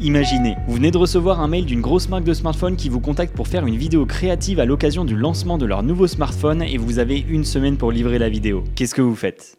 Imaginez, vous venez de recevoir un mail d'une grosse marque de smartphone qui vous contacte pour faire une vidéo créative à l'occasion du lancement de leur nouveau smartphone et vous avez une semaine pour livrer la vidéo. Qu'est-ce que vous faites ?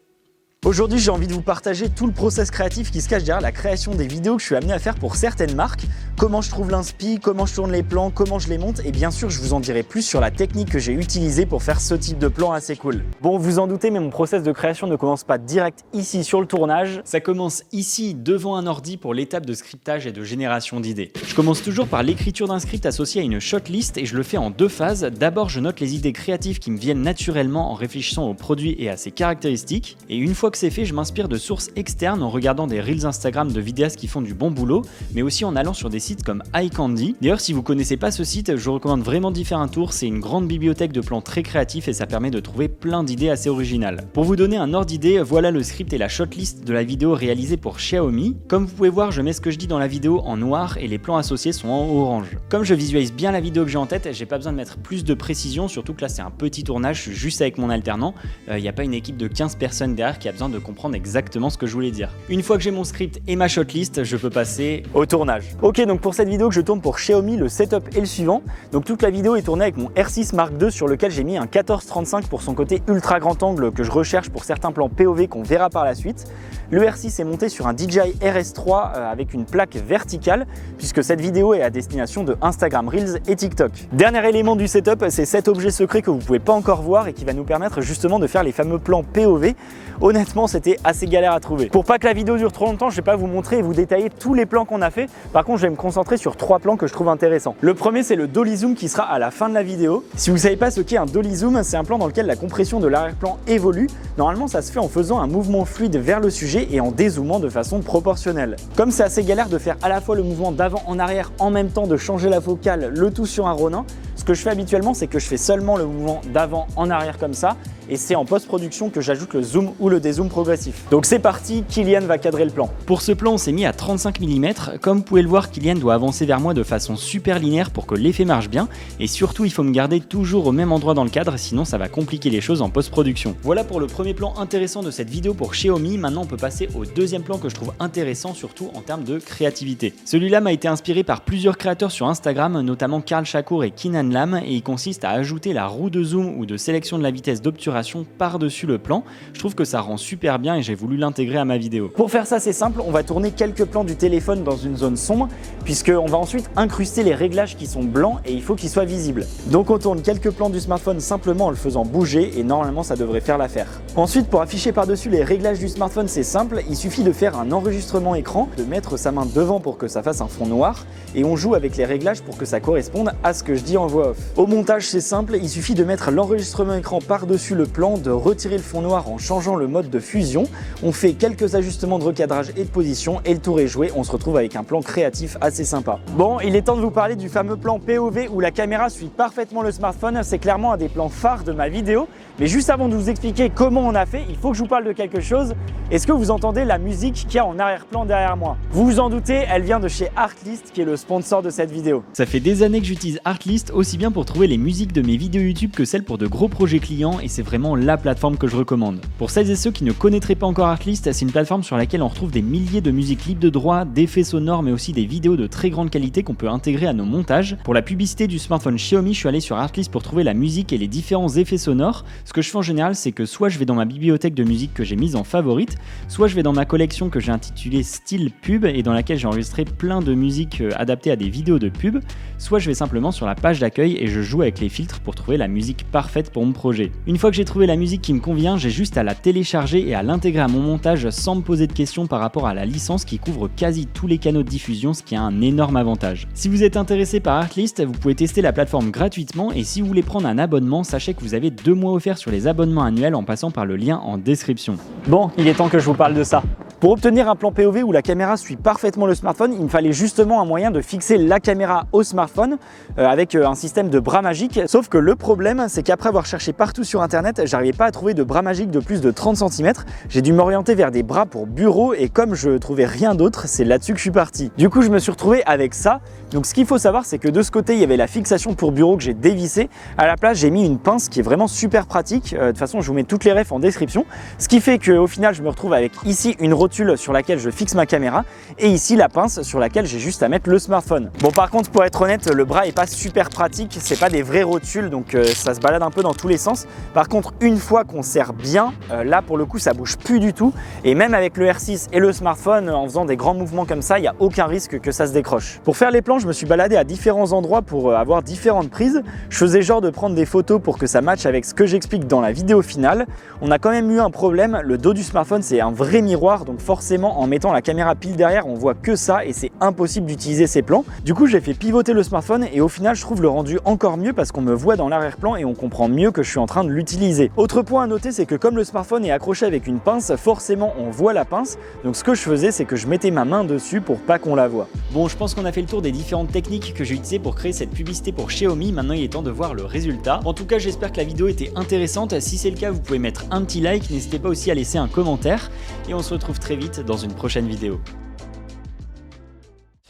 Aujourd'hui, j'ai envie de vous partager tout le process créatif qui se cache derrière la création des vidéos que je suis amené à faire pour certaines marques. Comment je trouve l'inspi, comment je tourne les plans, comment je les monte et bien sûr, je vous en dirai plus sur la technique que j'ai utilisée pour faire ce type de plan assez cool. Bon, vous en doutez, mais mon process de création ne commence pas direct ici sur le tournage. Ça commence ici, devant un ordi pour l'étape de scriptage et de génération d'idées. Je commence toujours par l'écriture d'un script associé à une shortlist et je le fais en deux phases. D'abord, je note les idées créatives qui me viennent naturellement en réfléchissant au produit et à ses caractéristiques. Et une fois que c'est fait, je m'inspire de sources externes en regardant des reels Instagram de vidéastes qui font du bon boulot, mais aussi en allant sur des sites comme iCandy. D'ailleurs, si vous connaissez pas ce site, je recommande vraiment d'y faire un tour. C'est une grande bibliothèque de plans très créatifs et ça permet de trouver plein d'idées assez originales. Pour vous donner un ordre d'idée, voilà le script et la shortlist de la vidéo réalisée pour Xiaomi. Comme vous pouvez voir, je mets ce que je dis dans la vidéo en noir et les plans associés sont en orange. Comme je visualise bien la vidéo que j'ai en tête, j'ai pas besoin de mettre plus de précision, surtout que là c'est un petit tournage, je suis juste avec mon alternant. Il n'y a pas une équipe de 15 personnes derrière qui a besoin de comprendre exactement ce que je voulais dire. Une fois que j'ai mon script et ma shortlist, je peux passer au tournage. Ok, donc pour cette vidéo que je tourne pour Xiaomi, le setup est le suivant. Donc toute la vidéo est tournée avec mon R6 Mark II sur lequel j'ai mis un 14-35 pour son côté ultra grand angle que je recherche pour certains plans POV qu'on verra par la suite. Le R6 est monté sur un DJI RS3 avec une plaque verticale puisque cette vidéo est à destination de Instagram Reels et TikTok. Dernier élément du setup, c'est cet objet secret que vous pouvez pas encore voir et qui va nous permettre justement de faire les fameux plans POV. Honnêtement, c'était assez galère à trouver. Pour pas que la vidéo dure trop longtemps, je vais pas vous montrer et vous détailler tous les plans qu'on a fait. Par contre, je vais me concentrer sur trois plans que je trouve intéressants. Le premier, c'est le dolly zoom qui sera à la fin de la vidéo. Si vous savez pas ce qu'est un dolly zoom, c'est un plan dans lequel la compression de l'arrière-plan évolue. Normalement, ça se fait en faisant un mouvement fluide vers le sujet et en dézoomant de façon proportionnelle. Comme c'est assez galère de faire à la fois le mouvement d'avant en arrière en même temps, de changer la focale, le tout sur un Ronin, ce que je fais habituellement, c'est que je fais seulement le mouvement d'avant en arrière comme ça et c'est en post-production que j'ajoute le zoom ou le dézoom progressif. Donc c'est parti, Kylian va cadrer le plan. Pour ce plan, on s'est mis à 35 mm. Comme vous pouvez le voir, Kylian doit avancer vers moi de façon super linéaire pour que l'effet marche bien et surtout, il faut me garder toujours au même endroit dans le cadre, sinon ça va compliquer les choses en post-production. Voilà pour le premier plan intéressant de cette vidéo pour Xiaomi. Maintenant, on peut passer au deuxième plan que je trouve intéressant, surtout en termes de créativité. Celui-là m'a été inspiré par plusieurs créateurs sur Instagram, notamment Karl Shakur et Kinan Lam, et il consiste à ajouter la roue de zoom ou de sélection de la vitesse d'obturation par-dessus le plan. Je trouve que ça rend super bien et j'ai voulu l'intégrer à ma vidéo. Pour faire ça, c'est simple, on va tourner quelques plans du téléphone dans une zone sombre, puisqu'on va ensuite incruster les réglages qui sont blancs et il faut qu'ils soient visibles. Donc on tourne quelques plans du smartphone simplement en le faisant bouger et normalement ça devrait faire l'affaire. Ensuite, pour afficher par-dessus les réglages du smartphone, c'est simple, il suffit de faire un enregistrement écran, de mettre sa main devant pour que ça fasse un fond noir et on joue avec les réglages pour que ça corresponde à ce que je dis en voix off. Au montage, c'est simple, il suffit de mettre l'enregistrement écran par-dessus le plan, de retirer le fond noir en changeant le mode de fusion. On fait quelques ajustements de recadrage et de position et le tour est joué. On se retrouve avec un plan créatif assez sympa. Bon, il est temps de vous parler du fameux plan POV où la caméra suit parfaitement le smartphone. C'est clairement un des plans phares de ma vidéo. Mais juste avant de vous expliquer comment on a fait, il faut que je vous parle de quelque chose. Est-ce que vous entendez la musique qu'il y a en arrière-plan derrière moi? Vous vous en doutez, elle vient de chez Artlist qui est le sponsor de cette vidéo. Ça fait des années que j'utilise Artlist aussi bien pour trouver les musiques de mes vidéos YouTube que celles pour de gros projets clients et c'est vraiment la plateforme que je recommande. Pour celles et ceux qui ne connaîtraient pas encore Artlist, c'est une plateforme sur laquelle on retrouve des milliers de musiques libres de droit, d'effets sonores mais aussi des vidéos de très grande qualité qu'on peut intégrer à nos montages. Pour la publicité du smartphone Xiaomi, je suis allé sur Artlist pour trouver la musique et les différents effets sonores. Ce que je fais en général, c'est que soit je vais dans ma bibliothèque de musique que j'ai mise en favorite, soit je vais dans ma collection que j'ai intitulée Style Pub et dans laquelle j'ai enregistré plein de musiques adaptées à des vidéos de pub, soit je vais simplement sur la page d'accueil et je joue avec les filtres pour trouver la musique parfaite pour mon projet. Une fois que j'ai trouvé la musique qui me convient, j'ai juste à la télécharger et à l'intégrer à mon montage sans me poser de questions par rapport à la licence qui couvre quasi tous les canaux de diffusion, ce qui a un énorme avantage. Si vous êtes intéressé par Artlist, vous pouvez tester la plateforme gratuitement et si vous voulez prendre un abonnement, sachez que vous avez 2 mois offerts sur les abonnements annuels en passant par le lien en description. Bon, il est temps que je vous parle de ça. Pour obtenir un plan POV où la caméra suit parfaitement le smartphone, il me fallait justement un moyen de fixer la caméra au smartphone avec un système de bras magique. Sauf que le problème, c'est qu'après avoir cherché partout sur internet, j'arrivais pas à trouver de bras magique de plus de 30 cm. J'ai dû m'orienter vers des bras pour bureau et comme je trouvais rien d'autre, c'est là-dessus que je suis parti. Du coup, je me suis retrouvé avec ça. Donc ce qu'il faut savoir, c'est que de ce côté, il y avait la fixation pour bureau que j'ai dévissée. À la place, j'ai mis une pince qui est vraiment super pratique. De toute façon, je vous mets toutes les refs en description. Ce qui fait qu'au final, je me retrouve avec ici une rotule sur laquelle je fixe ma caméra et ici la pince sur laquelle j'ai juste à mettre le smartphone. Bon, par contre, pour être honnête, le bras est pas super pratique, c'est pas des vraies rotules, donc ça se balade un peu dans tous les sens. Par contre, une fois qu'on serre bien, là pour le coup ça bouge plus du tout, et même avec le R6 et le smartphone, en faisant des grands mouvements comme ça, il n'y a aucun risque que ça se décroche. Pour faire les plans, je me suis baladé à différents endroits pour avoir différentes prises. Je faisais genre de prendre des photos pour que ça matche avec ce que j'explique dans la vidéo finale. On a quand même eu un problème, le dos du smartphone c'est un vrai miroir, donc forcément en mettant la caméra pile derrière, on voit que ça et c'est impossible d'utiliser ces plans. Du coup, j'ai fait pivoter le smartphone et au final, je trouve le rendu encore mieux parce qu'on me voit dans l'arrière-plan et on comprend mieux que je suis en train de l'utiliser. Autre point à noter, c'est que comme le smartphone est accroché avec une pince, forcément on voit la pince. Donc ce que je faisais, c'est que je mettais ma main dessus pour pas qu'on la voie. Bon, je pense qu'on a fait le tour des différentes techniques que j'ai utilisées pour créer cette publicité pour Xiaomi. Maintenant, il est temps de voir le résultat. En tout cas, j'espère que la vidéo était intéressante. Si c'est le cas, vous pouvez mettre un petit like. N'hésitez pas aussi à laisser un commentaire. Et on se retrouve très vite dans une prochaine vidéo.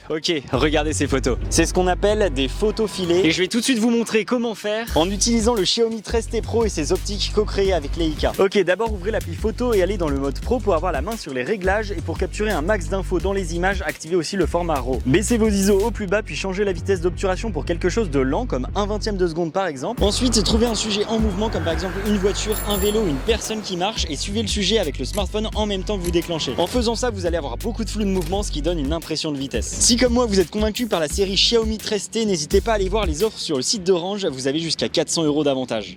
Ok, regardez ces photos. C'est ce qu'on appelle des photos filées et je vais tout de suite vous montrer comment faire en utilisant le Xiaomi 13T Pro et ses optiques co-créées avec Leica. Ok, d'abord ouvrez l'appli photo et allez dans le mode pro pour avoir la main sur les réglages et pour capturer un max d'infos dans les images, activez aussi le format RAW. Baissez vos ISO au plus bas puis changez la vitesse d'obturation pour quelque chose de lent comme 1/20 de seconde par exemple. Ensuite, trouvez un sujet en mouvement comme par exemple une voiture, un vélo, une personne qui marche et suivez le sujet avec le smartphone en même temps que vous déclenchez. En faisant ça, vous allez avoir beaucoup de flou de mouvement, ce qui donne une impression de vitesse. Si comme moi vous êtes convaincu par la série Xiaomi 13T, n'hésitez pas à aller voir les offres sur le site d'Orange, vous avez jusqu'à 400 € d'avantage.